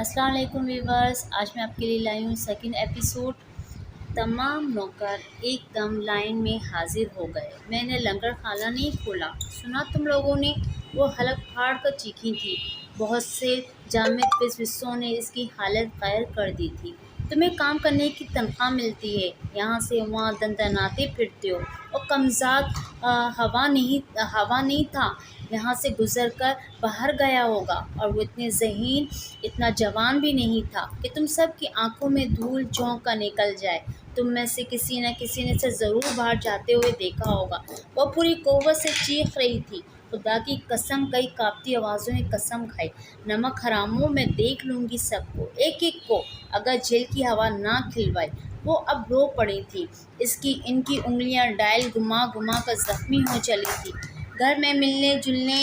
السلام علیکم ویورز، آج میں آپ کے لیے لائی ہوں سیکنڈ ایپیسوڈ۔ تمام نوکر ایک دم لائن میں حاضر ہو گئے۔ میں نے لنگر خانہ نہیں کھولا، سنا تم لوگوں نے؟ وہ حلق پھاڑ کر چیخی تھی۔ بہت سے جامد پسوسوں نے اس کی حالت غیر کر دی تھی۔ تمہیں کام کرنے کی تنخواہ ملتی ہے، یہاں سے وہاں دندناتے پھرتے ہو، اور کمزاد ہوا نہیں تھا، یہاں سے گزر کر باہر گیا ہوگا، اور وہ اتنے ذہین، اتنا جوان بھی نہیں تھا کہ تم سب کی آنکھوں میں دھول جھونک کر نکل جائے۔ تم میں سے کسی نہ کسی نے اسے ضرور باہر جاتے ہوئے دیکھا ہوگا۔ وہ پوری قوت سے چیخ رہی تھی۔ خدا کی قسم، کئی کانپتی آوازوں نے قسم کھائی، نمک حراموں، میں دیکھ لوں گی سب کو، ایک ایک کو، اگر جیل کی ہوا نہ کھلوائی۔ وہ اب رو پڑی تھی۔ ان کی انگلیاں ڈائل گھما گھما کر زخمی ہو چلی تھی۔ گھر میں ملنے جلنے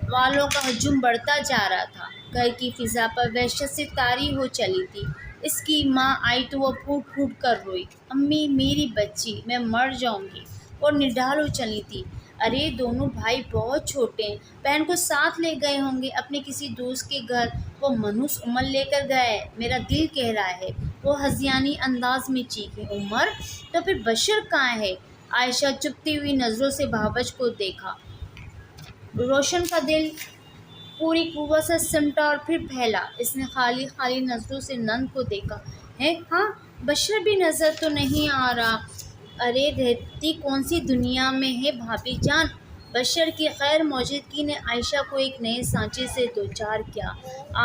والوں کا ہجوم بڑھتا جا رہا تھا۔ گھر کی فضا پر وحشت سے طاری ہو چلی تھی۔ اس کی ماں آئی تو وہ پھوٹ پھوٹ کر روئی، امی میری بچی، میں مر جاؤں گی، اور نڈال ہو چلی تھی۔ ارے دونوں بھائی بہت چھوٹے ہیں، بہن کو ساتھ لے گئے ہوں گے اپنے کسی دوست کے گھر، وہ منحوس عمر لے کر گیا ہے، میرا دل کہہ رہا ہے۔ وہ ہذیانی انداز میں چیخے، عمر؟ تو پھر بشر کہاں ہے؟ عائشہ چپتی ہوئی نظروں سے بھاوج کو دیکھا۔ روشن کا دل پوری قوت سے سمٹا اور پھر پھیلا۔ اس نے خالی خالی نظروں سے نند کو دیکھا۔ ہے ہاں، بشر بھی نظر تو نہیں آ رہا۔ ارے رہتی کون سی دنیا میں ہے بھابھی جان؟ بشر کی غیر موجودگی نے عائشہ کو ایک نئے سانچے سے دوچار کیا۔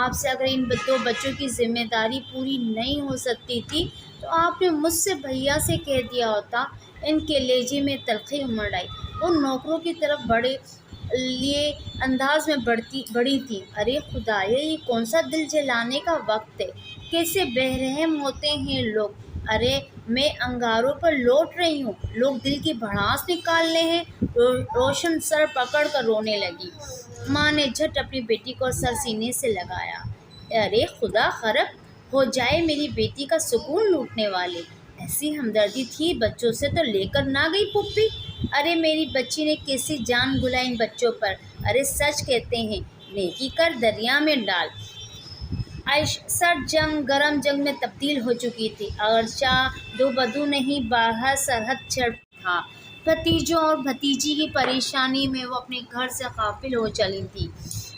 آپ سے اگر ان دو بچوں کی ذمہ داری پوری نہیں ہو سکتی تھی تو آپ نے مجھ سے بھیا سے کہہ دیا ہوتا۔ ان کے لہجے میں تلخی امڑ آئی۔ وہ نوکروں کی طرف بڑے لیے انداز میں بڑی تھی۔ ارے خدایا، یہ کون سا دل جلانے کا وقت ہے؟ کیسے بے رحم ہوتے ہیں لوگ! ارے میں انگاروں پر لوٹ رہی ہوں، لوگ دل کی بھڑاس نکال رہے ہیں۔ روشن سر پکڑ کر رونے لگی۔ ماں نے جھٹ اپنی بیٹی کو سر سینے سے لگایا۔ ارے خدا خراب ہو جائے میری بیٹی کا سکون لوٹنے والے! ایسی ہمدردی تھی بچوں سے تو لے کر نہ گئی پھوپھی؟ ارے میری بچی نے کیسی جان گھلائی ان بچوں پر! ارے سچ کہتے ہیں، نیکی کر دریا میں ڈال۔ سر گرم جنگ میں تبدیل ہو چکی تھی، اگرچہ دو بدو نہیں، باہر سرحد چڑھ تھا۔ بھتیجوں اور بھتیجی کی پریشانی میں وہ اپنے گھر سے غافل ہو چلی تھی۔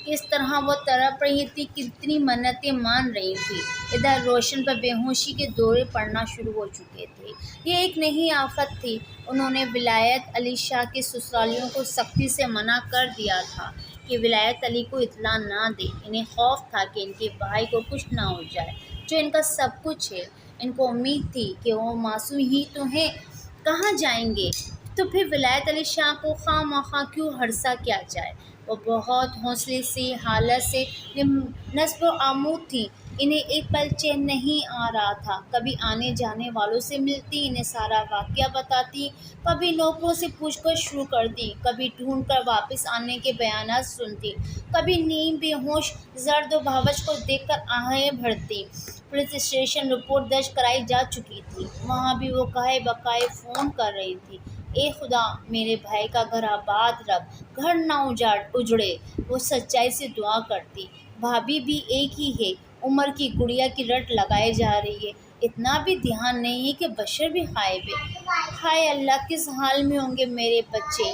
کس طرح وہ تڑپ رہی تھی، کتنی منتیں مان رہی تھی۔ ادھر روشن پر بے ہوشی کے دورے پڑنا شروع ہو چکے تھے۔ یہ ایک نئی آفت تھی۔ انہوں نے ولایت علی شاہ کے سسرالیوں کو سختی سے منع کر دیا تھا کہ ولایت علی کو اطلاع نہ دیں۔ انہیں خوف تھا کہ ان کے بھائی کو کچھ نہ ہو جائے، جو ان کا سب کچھ ہے۔ ان کو امید تھی کہ وہ معصوم ہی تو ہیں، کہاں جائیں گے؟ تو پھر ولایت علی شاہ کو خواہ مخواہ کیوں ہراساں کیا جائے؟ وہ بہت حوصلے سے، حالت سے نصب و آمود تھی۔ انہیں ایک پل چین نہیں آ رہا تھا۔ کبھی آنے جانے والوں سے ملتی، انہیں سارا واقعہ بتاتی، کبھی نوکروں سے پوچھ گچھ شروع کرتی، کبھی ڈھونڈ کر واپس آنے کے بیانات سنتی، کبھی نیم بے ہوش زرد و بھاوج کو دیکھ کر آہیں بھرتی۔ پولیس اسٹیشن رپورٹ درج کرائی جا چکی تھی، وہاں بھی وہ کہے بکائے فون کر رہی تھی، اے خدا میرے بھائی کا گھر آباد رکھ، گھر نہ اجڑے۔ وہ سچائی سے دعا کرتی۔ بھابھی بھی ایک ہی ہے، عمر کی گڑیا کی رٹ لگائے جا رہی ہے، اتنا بھی دھیان نہیں ہے کہ بشر بھی غائب ہے۔ ہائے اللہ، کس حال میں ہوں گے میرے بچے!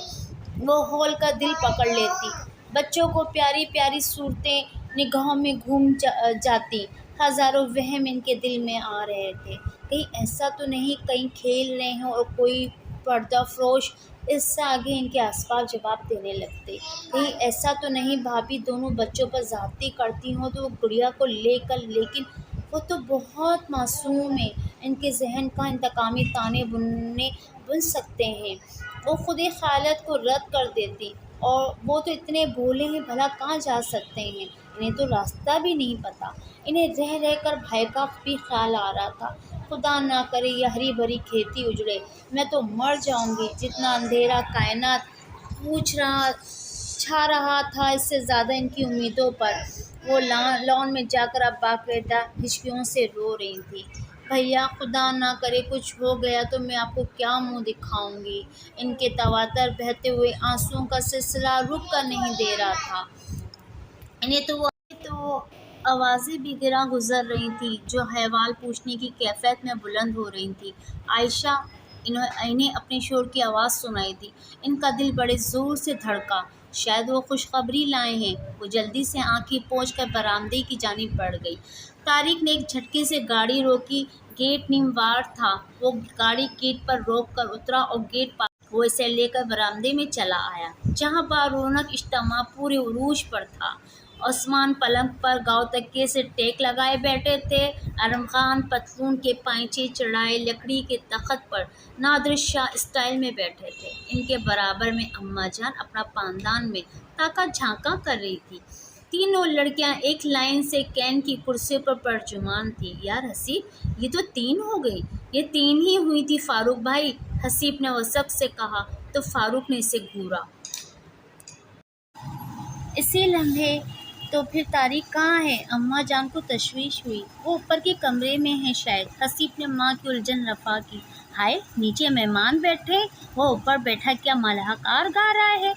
وہ ہول کر دل پکڑ لیتی۔ بچوں کو پیاری پیاری صورتیں نگاہوں میں گھوم جاتی۔ ہزاروں وہم ان کے دل میں آ رہے تھے۔ کہیں ایسا تو نہیں کہیں کھیل رہے ہوں اور کوئی پردہ فروش اس سے آگے ان کے اسباب جواب دینے لگتے؟ کہیں ایسا تو نہیں بھابھی دونوں بچوں پر زیادتی کرتی ہوں تو وہ گڑیا کو لے کر؟ لیکن وہ تو بہت معصوم ہیں، ان کے ذہن کا انتقامی تانے بن سکتے ہیں۔ وہ خود ہی خیالات کو رد کر دیتی، اور وہ تو اتنے بھولے ہیں، بھلا کہاں جا سکتے ہیں؟ انہیں تو راستہ بھی نہیں پتہ۔ انہیں رہ رہ کر بھائی کا بھی خیال آ رہا تھا۔ خدا نہ کرے یہ ہری بھری کھیتی اجڑے، میں تو مر جاؤں گی۔ جتنا اندھیرا کائنات چھا رہا تھا، اس سے زیادہ ان کی امیدوں پر۔ وہ لان میں جا کر اب باقاعدہ ہچکیوں سے رو رہی تھی۔ بھیا، خدا نہ کرے کچھ ہو گیا تو میں آپ کو کیا منہ دکھاؤں گی؟ ان کے تواتر بہتے ہوئے آنسوؤں کا سلسلہ رک کر نہیں دے رہا تھا۔ انہیں تو آوازیں بھی گراں گزر رہی تھیں جو حوال پوچھنے کی کیفیت میں بلند ہو رہی تھیں۔ عائشہ انہیں اپنے شور کی آواز سنائی دی۔ ان کا دل بڑے زور سے دھڑکا۔ شاید وہ خوشخبری لائے ہیں۔ وہ جلدی سے آنکھیں پوچھ کر برآمدے کی جانب بڑھ گئی۔ طارق نے ایک جھٹکے سے گاڑی روکی۔ گیٹ نیم وار تھا۔ وہ گاڑی گیٹ پر روک کر اترا اور گیٹ پار وہ اسے لے کر برآمدے میں چلا آیا، جہاں رونق اجتماع پورے عروج پر تھا۔ عثمان پلنگ پر گاؤ تکیے سے ٹیک لگائے بیٹھے تھے۔ ارم خان پتلون کے پائچے چڑھائے لکڑی کے تخت پر نادر شاہ اسٹائل میں بیٹھے تھے۔ ان کے برابر میں اماں جان اپنا پاندان میں تاکا جھانکا کر رہی تھی۔ تینوں لڑکیاں ایک لائن سے کین کی کرسی پر پرجمان تھیں۔ یار حسیب، یہ تو 3 ہو گئی۔ یہ 3 ہی ہوئی تھی فاروق بھائی، حسیب نے وثق سے کہا تو فاروق نے اسے گھورا۔ اسی لمحے تو پھر طارق کہاں ہے؟ اماں جان کو تشویش ہوئی۔ وہ اوپر کے کمرے میں ہیں شاید۔ حسیب نے ماں کی الجھن رفع کی۔ ہائے، نیچے مہمان بیٹھے، وہ اوپر بیٹھا کیا ملحقار گا رہا ہے؟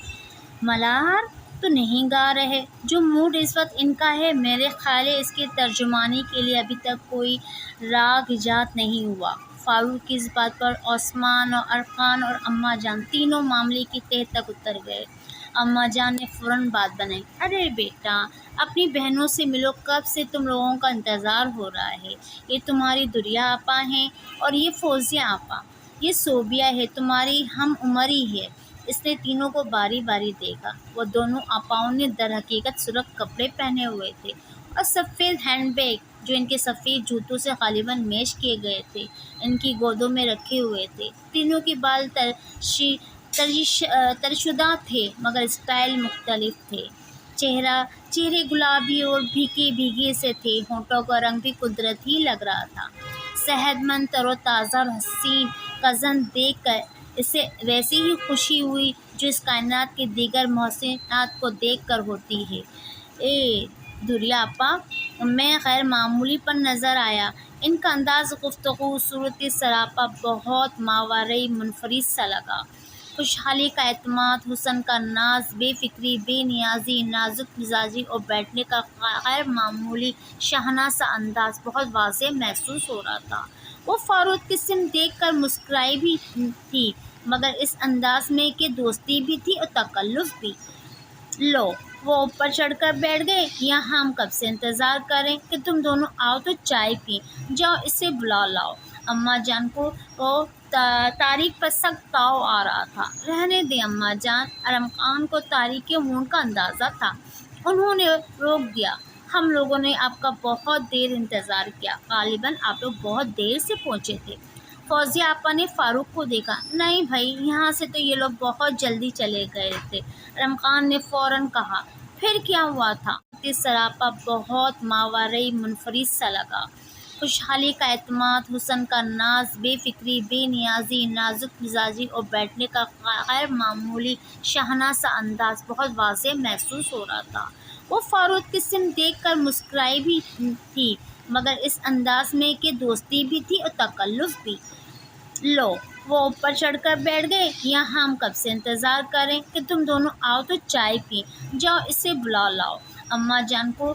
ملحار تو نہیں گا رہے۔ جو موڈ اس وقت ان کا ہے، میرے خیال ہے اس کی ترجمانی کے لیے ابھی تک کوئی راگ ایجاد نہیں ہوا۔ فاروق کی اس بات پر عثمان اور عرفان اور اماں جان تینوں معاملے کی تہہ تک اتر گئے۔ اماں جان نے فوراً بات بنائی۔ ارے بیٹا، اپنی بہنوں سے ملو، کب سے تم لوگوں کا انتظار ہو رہا ہے۔ یہ تمہاری دریا آپا ہیں اور یہ فوزیہ آپا، یہ صوبیہ ہے، تمہاری ہم عمری ہے۔ اس نے تینوں کو باری باری دیکھا۔ وہ دونوں آپاؤں نے در حقیقت سرخ کپڑے پہنے ہوئے تھے اور سفید ہینڈ بیگ جو ان کے سفید جوتوں سے غالباً میچ کیے گئے تھے ان کی گودوں میں رکھے ہوئے تھے۔ تینوں کے بال ترشدہ تھے مگر اسٹائل مختلف تھے۔ چہرے گلابی اور بھیگے سے تھے۔ ہونٹوں کا رنگ بھی قدرتی لگ رہا تھا۔ صحت مند، تر و تازہ اور حسین کزن دیکھ کر اسے ویسی ہی خوشی ہوئی جو اس کائنات کے دیگر محسنات کو دیکھ کر ہوتی ہے۔ اے دریا آپا، میں غیر معمولی پر نظر آیا۔ ان کا انداز گفتگو، صورت سراپا بہت ماورائے منفرد سا لگا۔ خوشحالی کا اعتماد، حسن کا ناز، بے فکری، بے نیازی، نازک مزاجی اور بیٹھنے کا غیر معمولی شاہانہ سا انداز بہت واضح محسوس ہو رہا تھا۔ وہ فاروق کی سمت دیکھ کر مسکرائی بھی تھی مگر اس انداز میں کہ دوستی بھی تھی اور تکلف بھی۔ لو، وہ اوپر چڑھ کر بیٹھ گئے۔ یہاں ہم کب سے انتظار کر رہے ہیں کہ تم دونوں آؤ تو چائے پیں۔ جاؤ اسے بلا لاؤ۔ اماں جان کو طارق پر سخت تاؤ آ رہا تھا۔ رہنے دیں اماں جان۔ ارم خان کو طارق کے موڈ کا اندازہ تھا۔ انہوں نے روک دیا۔ ہم لوگوں نے آپ کا بہت دیر انتظار کیا۔ غالباً آپ لوگ بہت دیر سے پہنچے تھے۔ فوزیہ آپا نے فاروق کو دیکھا۔ نہیں بھائی، یہاں سے تو یہ لوگ بہت جلدی چلے گئے تھے، ارم خان نے فوراً کہا۔ پھر کیا ہوا تھا؟ سراپا بہت ماورائے منفرد سا لگا۔ خوشحالی کا اعتماد، حسن کا ناز، بے فکری، بے نیازی، نازک مزاجی اور بیٹھنے کا غیر معمولی شاہانہ سا انداز بہت واضح محسوس ہو رہا تھا۔ وہ فاروق کی سمت دیکھ کر مسکرائی بھی تھی مگر اس انداز میں کہ دوستی بھی تھی اور تکلف بھی۔ لو، وہ اوپر چڑھ کر بیٹھ گئے۔ یہاں ہم کب سے انتظار کر رہے ہیں کہ تم دونوں آؤ تو چائے پیں۔ جاؤ اسے بلا لاؤ۔ اماں جان کو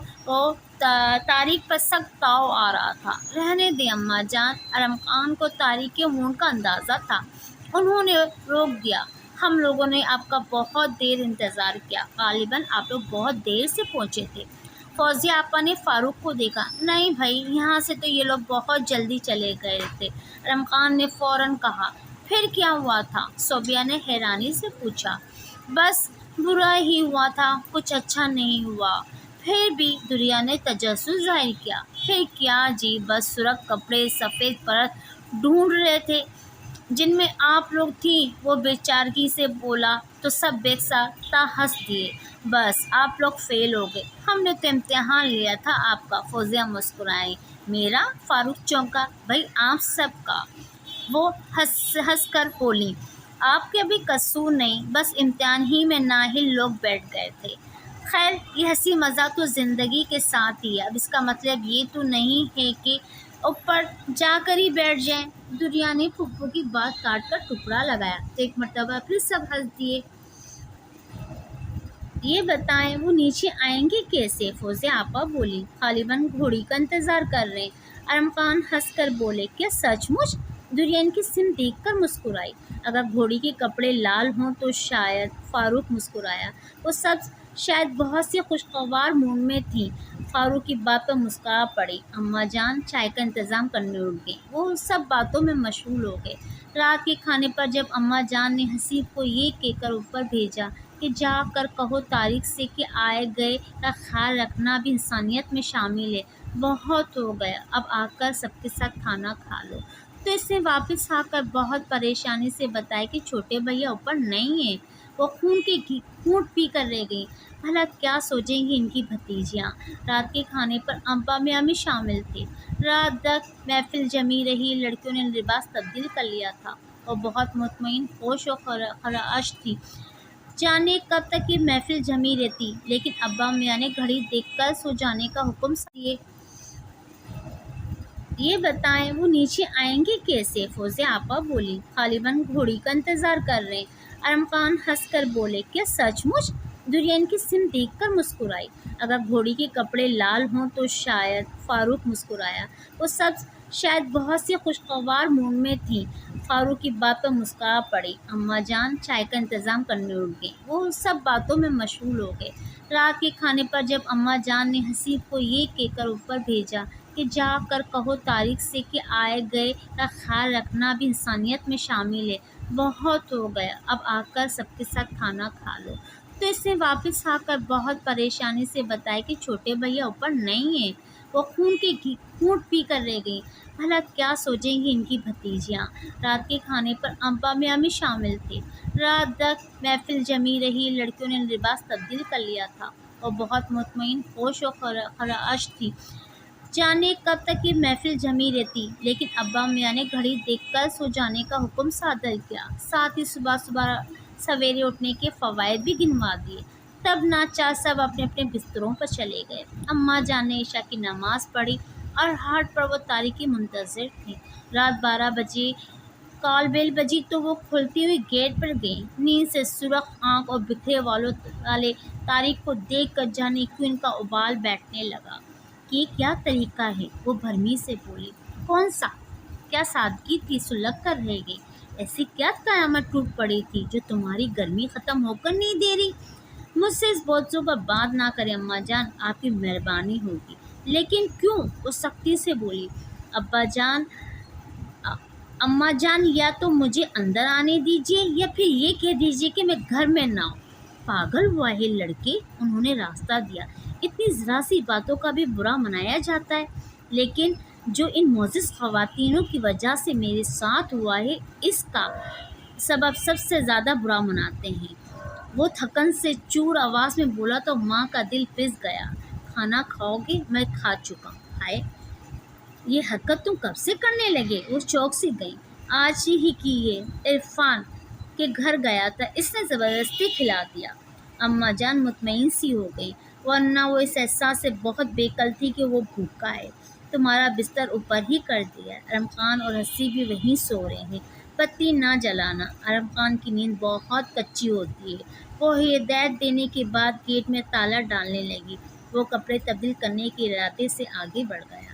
طارق پر سخت تاؤ آ رہا تھا۔ رہنے دیں اماں جان۔ ارم خان کو طارق کے موڈ کا اندازہ تھا۔ انہوں نے روک دیا۔ ہم لوگوں نے آپ کا بہت دیر انتظار کیا۔ غالباً آپ لوگ بہت دیر سے پہنچے تھے۔ فوزیہ آپا نے فاروق کو دیکھا۔ نہیں بھائی، یہاں سے تو یہ لوگ بہت جلدی چلے گئے تھے، ارم خان نے فوراً کہا۔ پھر کیا ہوا تھا؟ صوبیہ نے حیرانی سے پوچھا۔ بس برا ہی ہوا تھا، کچھ اچھا نہیں ہوا۔ پھر بھی؟ دریا نے تجسس ظاہر کیا۔ پھر کیا جی، بس سرخ کپڑے، سفید پرت ڈھونڈ رہے تھے جن میں آپ لوگ تھیں۔ وہ بے چارگی سے بولا تو سب بیک ساتھ ہنس دیے۔ بس آپ لوگ فیل ہو گئے۔ ہم نے تو امتحان لیا تھا آپ کا۔ فوزیہ مسکرائی۔ میرا؟ فاروق چونکا۔ بھائی آپ سب کا۔ وہ ہنس کر بولی۔ آپ کے بھی قصور نہیں، بس امتحان ہی میں نااہل لوگ بیٹھ گئے تھے۔ خیر، یہ ہنسی مذاق تو زندگی کے ساتھ ہی ہے۔ اب اس کا مطلب یہ تو نہیں ہے کہ اوپر جا کر ہی بیٹھ جائیں۔ دریا نے پھپھو کی بات کاٹ کر ٹکڑا لگایا تو ایک مرتبہ پھر سب ہنس دیے۔ یہ بتائیں وہ نیچے آئیں گے کیسے؟ فوزیہ آپا بولی۔ غالباً گھوڑی کا انتظار کر رہے ہیں۔ ارم خان ہنس کر بولے، کیا سچ مچ؟ درین کی سمت دیکھ کر مسکرائی۔ اگر گھوڑی کے کپڑے لال ہوں تو شاید۔ فاروق مسکرایا۔ وہ سب شاید بہت سی خوشگوار موڈ میں تھیں۔ فاروق کی بات پر مسکرا پڑی۔ اماں جان چائے کا انتظام کرنے اٹھ گئیں۔ وہ سب باتوں میں مشغول ہو گئے۔ رات کے کھانے پر جب اماں جان نے حسیب کو یہ کہہ کر اوپر بھیجا کہ جا کر کہو طارق سے کہ آئے گئے کا خیال رکھنا بھی انسانیت میں شامل ہے، بہت ہو گیا، اب آ کر سب کے ساتھ کھانا کھا لو، تو اس نے واپس آ کر بہت پریشانی سے بتایا کہ چھوٹے بھیا اوپر نہیں ہیں، وہ خون کے گھونٹ پی کر رہ گئی۔ بھلا کیا سوچیں گی ان کی بھتیجیاں؟ رات کے کھانے پر ابا میاں شامل تھے۔ رات تک محفل جمی رہی۔ لڑکیوں نے لباس تبدیل کر لیا تھا اور بہت مطمئن، ہوش و خراش تھی۔ جانے کب تک یہ محفل جمی رہتی، لیکن ابا میاں نے گھڑی دیکھ کر سو جانے کا حکم دیے۔ یہ بتائیں وہ نیچے آئیں گے کیسے؟ فوزیہ آپا بولی۔ غالباً گھوڑی کا انتظار کر رہے ہیں۔ ارم خان ہنس کر بولے، کیا سچ مچ؟ درین کی سمت دیکھ کر مسکرائی۔ اگر گھوڑی کے کپڑے لال ہوں تو شاید۔ فاروق مسکرایا۔ وہ سب شاید بہت سی خوشگوار موڈ میں تھیں۔ فاروق کی بات پر مسکرا پڑی۔ اماں جان چائے کا انتظام کرنے اٹھ گئیں۔ وہ سب باتوں میں مشغول ہو گئے۔ رات کے کھانے پر جب اماں جان نے حسیب کو یہ کہہ کر اوپر بھیجا کہ جا کر کہو طارق سے کہ آئے گئے کا خیال رکھنا بھی انسانیت میں شامل ہے، بہت ہو گیا، اب آ کر سب کے ساتھ کھانا کھا لو، تو اس نے واپس آ کر بہت پریشانی سے بتایا کہ چھوٹے بھیا اوپر نہیں ہیں، وہ خون کے گھونٹ پی کر رہ گئی۔ بھلا کیا سوچیں گی ان کی بھتیجیاں؟ رات کے کھانے پر ابا میاں شامل تھے۔ رات تک محفل جمی رہی۔ لڑکیوں نے لباس تبدیل کر لیا تھا اور بہت مطمئن، ہوش و خراش تھی۔ جانے کب تک یہ محفل جمی رہتی، لیکن ابا میاں نے گھڑی دیکھ کر سو جانے کا حکم صادر کیا، ساتھ ہی صبح سویرے اٹھنے کے فوائد بھی گنوا دیے۔ تب ناچار سب اپنے اپنے بستروں پر چلے گئے۔ اماں جان نے عشاء کی نماز پڑھی اور ہاٹ پر وہ طارق کی منتظر تھی۔ رات 12 بجے کال بیل بجی تو وہ کھلتی ہوئی گیٹ پر گئیں۔ نیند سے سرخ آنکھ اور بکھرے والوں والے طارق کو دیکھ کر جانے کیوں ان کا ابال بیٹھنے لگا۔ یہ کیا طریقہ ہے؟ وہ بھرمی سے بولی۔ کون سا؟ کیا سادگی تھی، سلگ کر رہ گئی۔ ایسی کیا قیامت ٹوٹ پڑی تھی جو تمہاری گرمی ختم ہو کر نہیں دے رہی؟ مجھ سے اس بوجھوں پر بات نہ کریں اماں جان، آپ کی مہربانی ہوگی۔ لیکن کیوں؟ وہ سختی سے بولی۔ ابا جان، اماں جان، یا تو مجھے اندر آنے دیجیے یا پھر یہ کہہ دیجیے کہ میں گھر میں نہ ہوں۔ پاگل ہوا ہے لڑکے، انہوں نے راستہ دیا، اتنی ذرا سی باتوں کا بھی برا منایا جاتا ہے، لیکن جو ان معزز خواتینوں کی وجہ سے میرے ساتھ ہوا ہے اس کا سبب سب سے زیادہ برا مناتے ہیں۔ وہ تھکن سے چور آواز میں بولا تو ماں کا دل پس گیا۔ کھانا کھاؤ گے؟ میں کھا چکا ہوں۔ ہائے، یہ حرکت تم کب سے کرنے لگے؟ وہ چوک سے گئی۔ آج ہی کی ہے، عرفان کے گھر گیا تھا، اس نے زبردستی کھلا دیا۔ اماں جان مطمئن سی ہو گئی، ورنہ وہ اس احساس سے بہت بے کل تھی کہ وہ بھوکا ہے۔ تمہارا بستر اوپر ہی کر دیا ہے، ارم خان اور حسیب بھی وہیں سو رہے ہیں، بتی نہ جلانا۔ ارم خان کی نیند بہت کچی ہوتی ہے۔ وہ ہدایت دینے کے بعد گیٹ میں تالا ڈالنے لگی۔ وہ کپڑے تبدیل کرنے کے ارادے سے آگے بڑھ گیا۔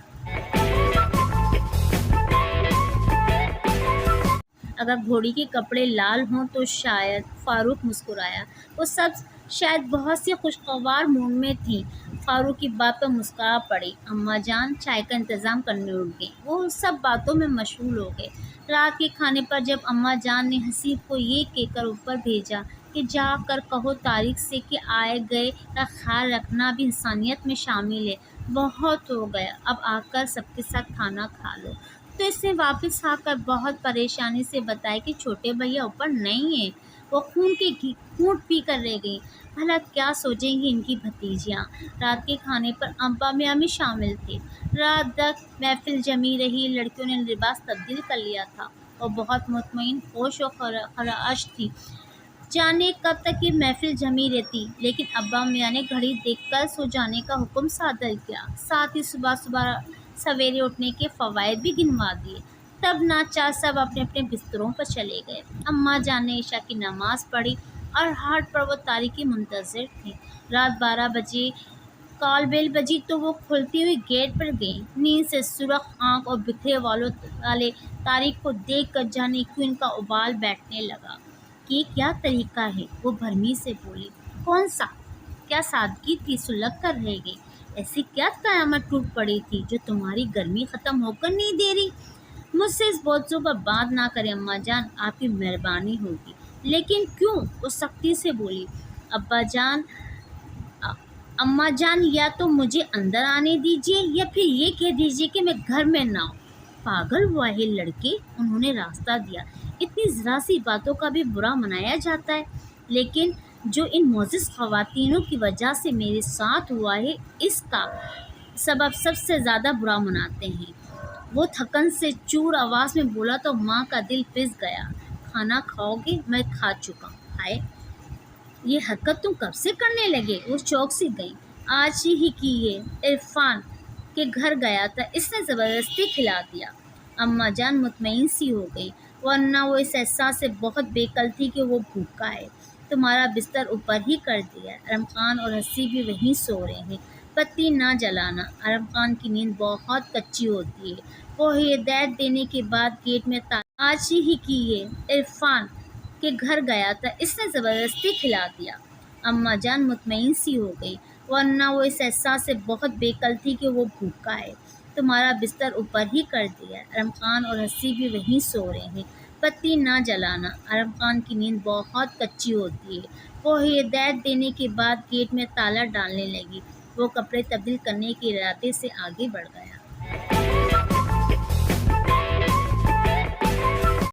اگر گھوڑی کے کپڑے لال ہوں تو شاید۔ فاروق مسکرایا۔ وہ سب شاید بہت سی خوشگوار موڈ میں تھیں۔ فاروق کی بات پر مسکرا پڑی۔ اماں جان چائے کا انتظام کرنے اٹھ گئیں۔ وہ سب باتوں میں مشغول ہو گئے۔ رات کے کھانے پر جب اماں جان نے حسیب کو یہ کہہ کر اوپر بھیجا کہ جا کر کہو طارق سے کہ آئے گئے کا خیال رکھنا بھی انسانیت میں شامل ہے، بہت ہو گیا، اب آ کر سب کے ساتھ کھانا کھا لو، تو اس نے واپس آ کر بہت پریشانی سے بتایا کہ چھوٹے بھیا اوپر نہیں ہیں، وہ خون کے گھونٹ پی کر رہ گئی۔ بھلا کیا سوچیں گی ان کی بھتیجیاں؟ رات کے کھانے پر ابا میاں شامل تھے۔ رات تک محفل جمی رہی۔ لڑکیوں نے لباس تبدیل کر لیا تھا اور بہت مطمئن، ہوش و خراش تھی۔ جانے کب تک یہ محفل جمی رہتی، لیکن ابا میاں نے گھڑی دیکھ کر سو جانے کا حکم صادر کیا، ساتھ ہی صبح سویرے اٹھنے کے فوائد بھی گنوا دیے۔ تب ناچار سب اپنے اپنے بستروں پر چلے گئے۔ اماں جان نے عشاء کی نماز پڑھی اور ہارٹ پر وہ تاریکی منتظر تھی۔ رات 12 بجے کال بیل بجی تو وہ کھلتی ہوئی گیٹ پر گئیں۔ نیند سے سرخ آنکھ اور بکھرے والے تاریخ کو دیکھ کر جانے کیوں ان کا ابال بیٹھنے لگا کہ یہ کیا طریقہ ہے۔ وہ بھرمی سے بولی، کون سا؟ کیا سادگی تھی، سلگ کر رہ گئی۔ ایسی کیا قیامت ٹوٹ پڑی تھی جو تمہاری گرمی ختم ہو کر نہیں دے رہی؟ مجھ سے اس بوجھوں پر بات نہ کریں اماں جان، آپ کی مہربانی ہوگی۔ لیکن کیوں؟ وہ سختی سے بولی۔ ابا جان، اماں جان، یا تو مجھے اندر آنے دیجیے یا پھر یہ کہہ دیجیے کہ میں گھر میں نہ ہوں۔ پاگل ہوا ہے لڑکے، انہوں نے راستہ دیا۔ اتنی ذرا سی باتوں کا بھی برا منایا جاتا ہے، لیکن جو ان معزز خواتینوں کی وجہ سے میرے ساتھ ہوا ہے اس کا سبب سب سے زیادہ برا مناتے ہیں۔ وہ تھکن سے چور آواز میں بولا تو ماں کا دل پس گیا۔ کھانا کھاؤ گے؟ میں کھا چکا ہوں۔ ہائے، یہ حرکت تم کب سے کرنے لگے؟ وہ چوک سی گئی۔ آج ہی کی ہے، عرفان کے گھر گیا تھا، اس نے زبردستی کھلا دیا۔ اماں جان مطمئن سی ہو گئی، ورنہ وہ اس احساس سے بہت بے کل تھی کہ وہ بھوکا ہے۔ تمہارا بستر اوپر ہی کر دیا ہے، ارم خان اور حسی بھی وہیں سو رہے ہیں۔ بتی نہ جلانا، ارم خان کی نیند بہت کچی ہوتی ہے۔ وہ ہدایت دینے کے بعد گیٹ میں آج ہی کی ہے، عرفان کے گھر گیا تھا، اس نے زبردستی کھلا دیا۔ اماں جان مطمئن سی ہو گئی، ورنہ وہ اس احساس سے بہت بے کل تھی کہ وہ بھوکا ہے۔ تمہارا بستر اوپر ہی کر دیا ہے، ارم خان اور حسی بھی وہیں سو رہے ہیں۔ بتی نہ جلانا، ارم خان کی نیند بہت کچی ہوتی ہے۔ وہ ہدایت دینے کے بعد گیٹ میں تالا ڈالنے لگی۔ وہ کپڑے تبدیل کرنے کے ارادے سے آگے بڑھ گیا۔